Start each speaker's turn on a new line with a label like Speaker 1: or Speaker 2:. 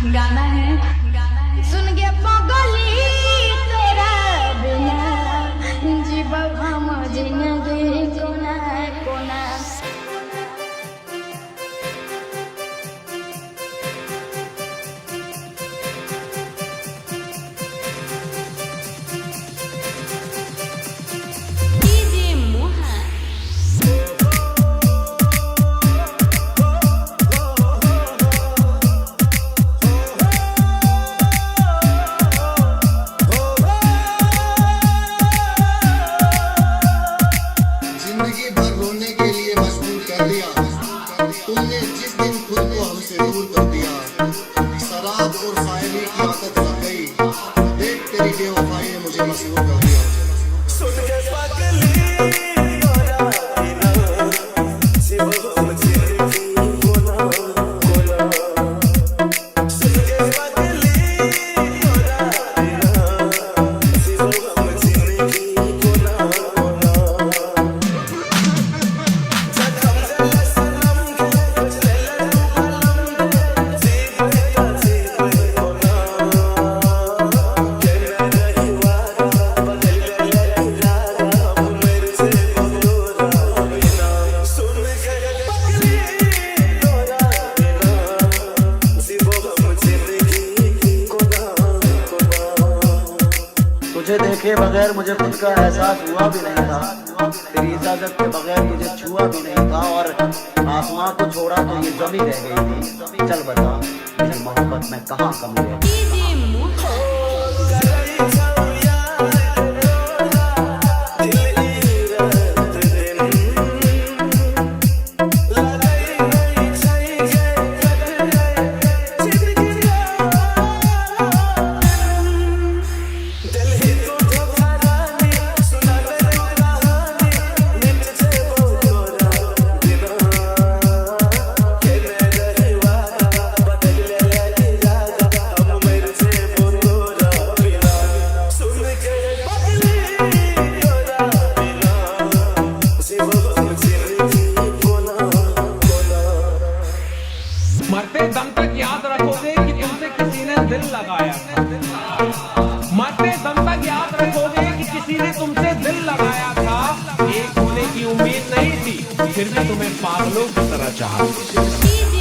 Speaker 1: गाना है सुन के पगली तेरा बिना जीव हम जिंदगी कोना कोना।
Speaker 2: जिंदगी भर रोने के लिए मजबूर कर दिया तुमने जिस दिन खुद को हमसे दूर कर दिया। शराब और शायरी की आदत लग गई, देख तेरी बेवफाई ने मुझे मशहूर कर दिया। सुन के पागली
Speaker 3: तुझे देखे बगैर मुझे खुद का एहसास हुआ भी नहीं था, तेरी इजाजत के बगैर मुझे छुआ भी नहीं था, और आसमां को छोड़ा तो ये जमी रह गई थी। चल बता मेरी मोहब्बत में कहाँ कमी है।
Speaker 4: मरते दम तक याद रखोगे कि तुमसे किसी ने दिल लगाया था। मरते दम तक याद रखोगे कि किसी ने तुमसे दिल लगाया था। एक होने की उम्मीद नहीं थी, फिर भी तुम्हें पागलों की तरह चाहा।